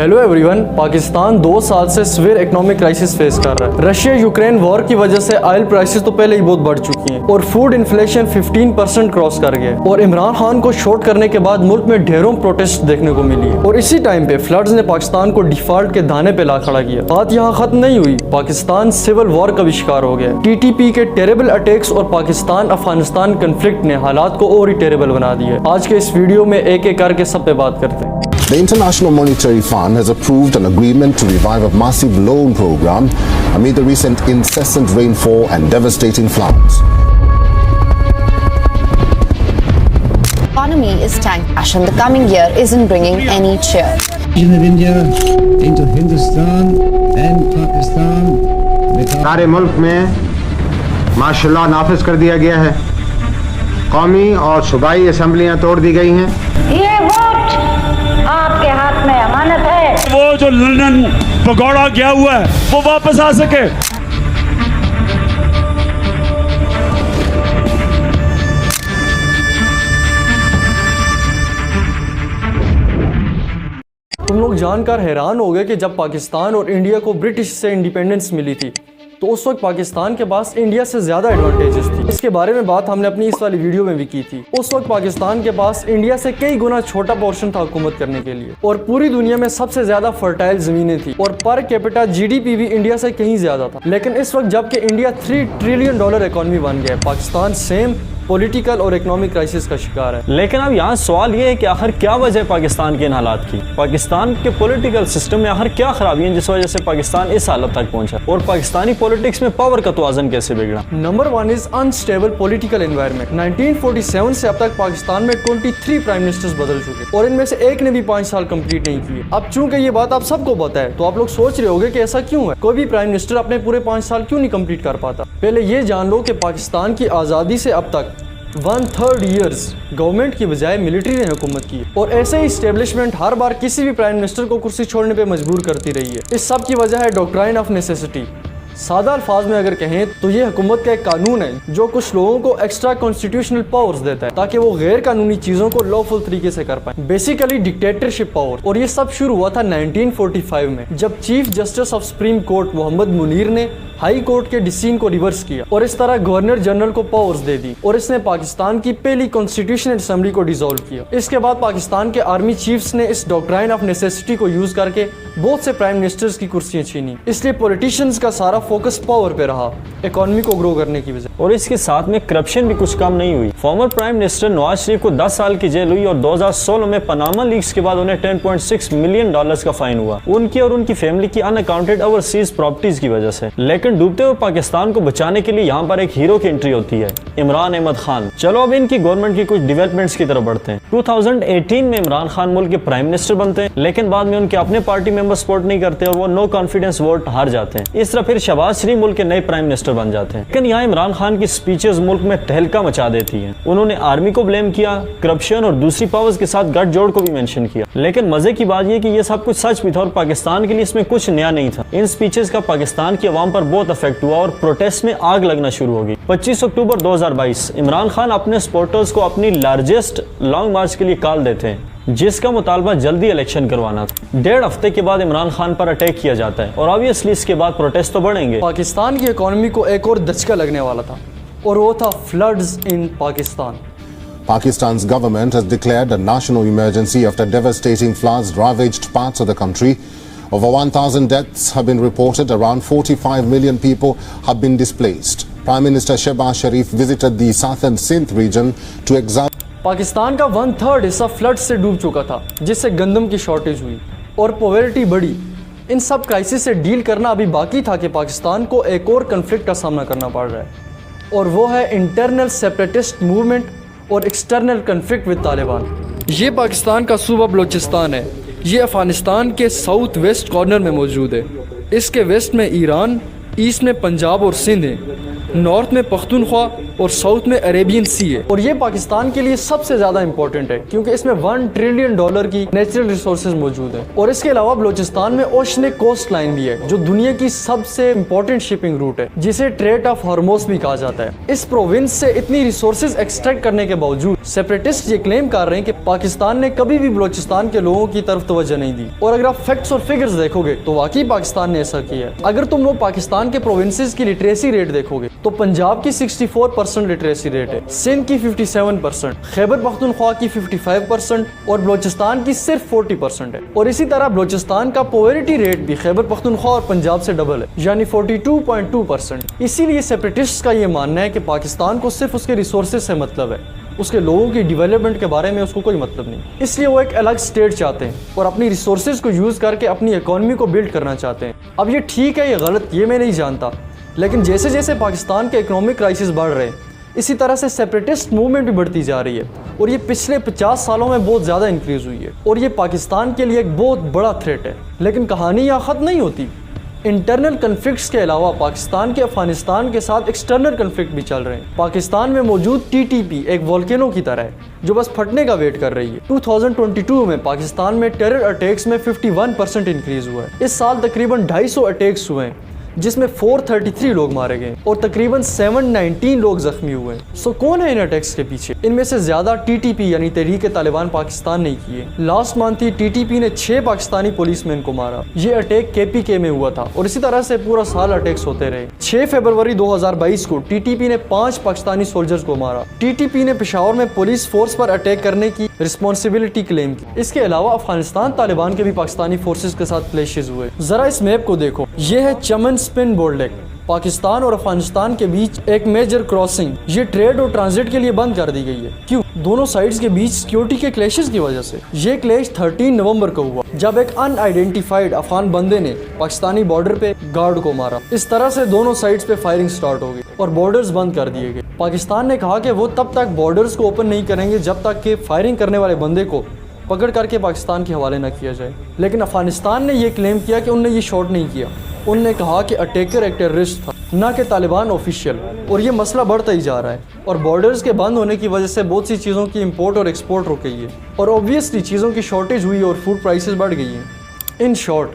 Hello everyone. Pakistan 2 साल से severe economic crisis face कर रहा है। रशिया यूक्रेन वॉर की वजह से ऑयल प्राइसेस तो पहले ही बहुत बढ़ चुकी हैं और फूड इन्फ्लेशन 15% क्रॉस कर गया और इमरान खान को शॉर्ट करने के बाद मुल्क में ढेरों प्रोटेस्ट देखने को मिली है। और इसी टाइम पे फ्लड्स ने पाकिस्तान को डिफॉल्ट के दाने पे ला खड़ा किया। बात यहाँ खत्म नहीं हुई, पाकिस्तान सिविल वॉर का भी शिकार हो गया। TTP के टेरेबल अटैक्स और पाकिस्तान अफगानिस्तान कन्फ्लिक्ट ने हालात को और ही टेरेबल बना दिया। आज के इस वीडियो में एक एक करके सब पे बात करते हैं। The International Monetary Fund has approved an agreement to revive a massive loan program amid the recent incessant rainfall and devastating floods. The economy is tank crash and the coming year isn't bringing any cheer. Of India into Hindustan and Pakistan. सारे मुल्क में माशाल्लाह नाफिज कर दिया गया है। कौमी और सूबाई असम्बलियाँ तोड़ दी गई हैं। ये वोट आपके हाथ में अमानत है। वो जो लंदन भगोड़ा गया हुआ है वो वापस आ सके। तुम लोग जानकर हैरान हो गए कि जब पाकिस्तान और इंडिया को ब्रिटिश से इंडिपेंडेंस मिली थी तो उस वक्त पाकिस्तान के पास इंडिया से ज्यादा एडवांटेजेस थी। इसके बारे में बात हमने अपनी इस वाली वीडियो में भी की थी। उस वक्त पाकिस्तान के पास इंडिया से कई गुना छोटा पोर्शन था हुकूमत करने के लिए और पूरी दुनिया में सबसे ज्यादा फर्टाइल जमीनें थी और पर कैपिटा GDP भी इंडिया से कहीं ज्यादा था। लेकिन इस वक्त जबकि इंडिया $3 ट्रिलियन इकोनॉमी बन गया, पाकिस्तान सेम पॉलिटिकल और इकोनॉमिक क्राइसिस का शिकार है। लेकिन अब यहाँ सवाल ये है कि आखिर क्या वजह है पाकिस्तान के इन हालात की। पाकिस्तान के पॉलिटिकल सिस्टम में आखिर क्या खराबी है जिस वजह से पाकिस्तान इस हालत तक पहुंचा और पाकिस्तानी पॉलिटिक्स में पावर का तवाज़ुन कैसे बिगड़ा। Number 1 is unstable political environment. 1947 से अब तक पाकिस्तान में 23 प्राइम मिनिस्टर्स बदल चुके और इनमें से एक ने भी 5 साल कंप्लीट नहीं किए। अब चूंकि ये बात आप सबको पता है तो आप लोग सोच रहे होंगे कि ऐसा क्यों है, कोई भी प्राइम मिनिस्टर अपने पूरे 5 साल क्यों नहीं कंप्लीट कर पाता। पहले ये जान लो कि पाकिस्तान की आज़ादी से अब तक 1/3 ईयर्स गवर्नमेंट की बजाय मिलिट्री ने हुकूमत की और ऐसे ही स्टेब्लिशमेंट हर बार किसी भी प्राइम मिनिस्टर को कुर्सी छोड़ने पे मजबूर करती रही है। इस सब की वजह है डॉक्ट्राइन ऑफ नेसेसिटी। सादा अल्फाज में अगर कहें तो ये हुकूमत का एक कानून है जो कुछ लोगों को एक्स्ट्रा कॉन्स्टिट्यूशनल पावर्स देता है ताकि वो गैर कानूनी चीजों को लॉफुल तरीके से कर पाए। Basically dictatorship power. और ये सब शुरू हुआ था 1945 में जब chief justice of supreme court Mohammad Munir ने हाई कोर्ट के डिसीजन को रिवर्स किया और इस तरह गवर्नर जनरल को पावर्स दे दी और इसने पाकिस्तान की पहली कॉन्स्टिट्यूशनल असेंबली को डिसॉल्व किया। इसके बाद पाकिस्तान के आर्मी चीफ्स ने इस डॉक्ट्राइन ऑफ नेसेसिटी को यूज करके बहुत से प्राइम मिनिस्टर्स की कुर्सियां छीनी। इसलिए पॉलिटिशियंस का सारा फोकस पावर पे रहा, इकोनॉमी को ग्रो करने की वजह। और इसके साथ में करप्शन भी कुछ कम नहीं हुई। Former prime minister Nawaz Sharif को 10 साल की जेल हुई और 2016 में पनामा लीक्स के बाद उन्हें $10.6 मिलियन का फाइन हुआ उनकी और उनकी फैमिली की अनअकाउंटेड ओवरसीज प्रॉपर्टीज की वजह से। लेकिन डूबते हुए पाकिस्तान को बचाने के लिए यहाँ पर एक हीरो की एंट्री होती है, इमरान अहमद खान। चलो अब इनकी गवर्नमेंट की कुछ डेवलपमेंट्स की तरफ बढ़ते हैं। 2018 में इमरान खान मुल्क के प्राइम मिनिस्टर बनते हैं लेकिन बाद में उनके अपने पार्टी मेंबर सपोर्ट नहीं करते और वो नो कॉन्फिडेंस वोट हार जाते हैं। इस तरह फिर शहबाज शरीफ मुल्क के नए प्राइम मिनिस्टर बन जाते हैं। लेकिन यहाँ इमरान खान की स्पीचेस मुल्क में तहलका मचा देती हैं। उन्होंने आर्मी को ब्लेम किया, करप्शन और दूसरी पावर्स के साथ गठजोड़ को भी मेंशन किया। लेकिन मजे की बात यह कि ये सब कुछ सच भी था और पाकिस्तान के लिए इसमें कुछ नया नहीं था। इन स्पीचेस का पाकिस्तान की आवाम पर बहुत इफेक्ट हुआ और प्रोटेस्ट में आग लगना शुरू हो गई। 25 अक्टूबर 2022 इमरान खान अपने सपोर्टर्स को अपनी लार्जेस्ट लॉन्ग मार्च के लिए कॉल देते हैं जिसका मुतालबा जल्दी इलेक्शन करवाना था। 1.5 हफ्ते के बाद इमरान खान पर अटैक किया जाता है और ऑब्वियसली इसके बाद प्रोटेस्ट तो बढ़ेंगे। पाकिस्तान की इकोनॉमी को एक और दचका लगने वाला था और वो था floods in Pakistan. Pakistan's government has declared a national emergency after devastating floods ravaged parts of the country. Over 1,000 deaths have been reported. Around 45 million people have been displaced. Prime Minister Shehbaz Sharif visited the southern Sindh region to examine. Pakistan का 1/3 हिस्सा flood से डूब चुका था जिससे गंदम की shortage हुई और पॉवर्टी बढ़ी। इन सब क्राइसिस से डील करना अभी बाकी था कि पाकिस्तान को एक और कन्फ्लिक्ट का सामना करना पड़ रहा है और वो है इंटरनल सेपरेटिस्ट मूवमेंट और एक्सटर्नल कन्फ्लिक्ट विद तालिबान। ये पाकिस्तान का सूबा बलोचिस्तान है। ये अफगानिस्तान के साउथ वेस्ट कॉर्नर में मौजूद है। इसके वेस्ट में ईरान, ईस्ट में पंजाब और सिंध है, नॉर्थ में पख्तूनख्वा और साउथ में अरेबियन सी है। और ये पाकिस्तान के लिए सबसे ज्यादा इंपॉर्टेंट है क्योंकि इसमें $1 ट्रिलियन की नेचुरल रिसोर्सेज मौजूद है। और इसके अलावा बलोचिस्तान में ओशनिक कोस्ट लाइन भी है जो दुनिया की सबसे इंपॉर्टेंट शिपिंग रूट है, जिसे ट्रेड ऑफ हॉर्मोस भी कहा जाता है। इस प्रोविंस से इतनी रिसोर्सेज एक्सट्रैक्ट करने के बावजूद सेपरेटिस्ट ये क्लेम कर रहे हैं कि पाकिस्तान ने कभी भी बलोचिस्तान के लोगों की तरफ तवज्जो नहीं दी। और अगर आप फैक्ट्स और फिगर्स देखोगे तो वाकई पाकिस्तान ने ऐसा किया है। अगर तुम लोग पाकिस्तान के प्रोविंसेस की लिटरेसी रेट देखोगे तो पंजाब की 64% लिटरेसी रेट है, सिंध की 57%, खैबर पख्तूनख्वा की 55% और बलोचिस्तान की सिर्फ 40% है। और इसी तरह बलोचिस्तान का पॉवर्टी रेट भी खैबर पख्तूनख्वा और पंजाब से डबल है, यानी 42.2%। इसीलिए सेपरेटिस्ट्स का ये मानना है कि पाकिस्तान को सिर्फ उसके रिसोर्सेज से मतलब है, उसके लोगों की डेवलपमेंट के बारे में उसको कोई मतलब नहीं। इसलिए वो एक अलग स्टेट चाहते हैं और अपनी रिसोर्सेज को यूज करके अपनी इकोनॉमी को बिल्ड करना चाहते हैं। अब ये ठीक है या गलत ये मैं नहीं जानता, लेकिन जैसे जैसे पाकिस्तान के इकोनॉमिक क्राइसिस बढ़ रहे हैं इसी तरह से सेपरेटिस्ट मूवमेंट भी बढ़ती जा रही है और ये पिछले 50 सालों में बहुत ज़्यादा इंक्रीज हुई है और ये पाकिस्तान के लिए एक बहुत बड़ा थ्रेट है। लेकिन कहानी यहाँ ख़त्म नहीं होती। इंटरनल कन्फ्लिक्ट्स के अलावा पाकिस्तान के अफगानिस्तान के साथ एक्सटर्नल कन्फ्लिक्ट भी चल रहे हैं। पाकिस्तान में मौजूद TTP एक वोल्केनो की तरह है जो बस फटने का वेट कर रही है। 2022 में पाकिस्तान में टेरर अटैक्स में 51% इंक्रीज हुआ है। इस साल तकरीबन 250 अटैक्स हुए हैं जिसमें 433 लोग मारे गए और तकरीबन 719 लोग जख्मी हुए। सो कौन है इन अटैक्स के पीछे? इनमें से ज्यादा TTP यानी तहरीक तालिबान पाकिस्तान ने किए। लास्ट मंथ ही TTP ने 6 पाकिस्तानी पुलिसमैन को मारा। ये अटैक KPK में हुआ था और इसी तरह से पूरा साल अटैक्स होते रहे। 6 फरवरी 2022 को TTP ने 5 पाकिस्तानी सोल्जर्स को मारा। TTP ने पेशावर में पुलिस फोर्स पर अटैक करने की रिस्पॉन्सिबिलिटी क्लेम की। इसके अलावा अफगानिस्तान तालिबान के भी पाकिस्तानी फोर्सेज के साथ क्लैशेस हुए। जरा इस मैप को देखो, ये है चमन स्पिन बोर्ड लेक, पाकिस्तान और अफगानिस्तान के बीच एक मेजर क्रॉसिंग। ये ट्रेड और ट्रांजिट के लिए बंद कर दी गई है। क्यों? दोनों साइड्स के बीच सिक्योरिटी के क्लैशेस की वजह से। ये क्लैश 13 नवंबर को हुआ जब एक अनआइडेंटिफाइड अफगान बंदे ने पाकिस्तानी बॉर्डर पे गार्ड को मारा। इस तरह से दोनों साइड्स पे फायरिंग स्टार्ट हो गई और बॉर्डर्स बंद कर दिए गए। पाकिस्तान ने कहा कि वो तब तक बॉर्डर्स को ओपन नहीं करेंगे जब तक कि फायरिंग करने वाले बंदे को पकड़ करके पाकिस्तान के हवाले न किया जाए। लेकिन अफगानिस्तान ने यह क्लेम किया कि उनने ये शॉट नहीं किया। उनने कहा कि अटैकर एक टेररिस्ट था, ना कि तालिबान ऑफिशियल। और ये मसला बढ़ता ही जा रहा है और बॉर्डर्स के बंद होने की वजह से बहुत सी चीज़ों की इंपोर्ट और एक्सपोर्ट रुक गई है और ऑब्वियसली चीज़ों की शॉर्टेज हुई और फूड प्राइसेस बढ़ गई हैं। In short,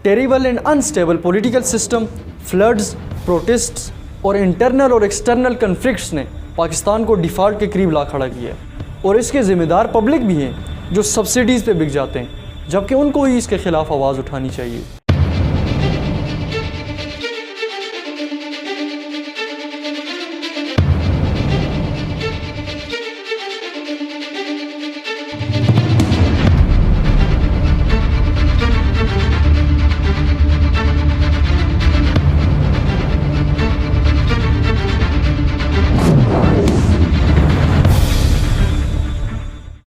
terrible and unstable political system, floods, protests और इंटरनल और एक्सटर्नल कन्फ्लिक्ट्स ने पाकिस्तान को डिफॉल्ट के करीब ला खड़ा किया है और इसके ज़िम्मेदार पब्लिक भी हैं जो सब्सिडीज़ पे बिक जाते हैं, जबकि उनको ही इसके खिलाफ आवाज़ उठानी चाहिए।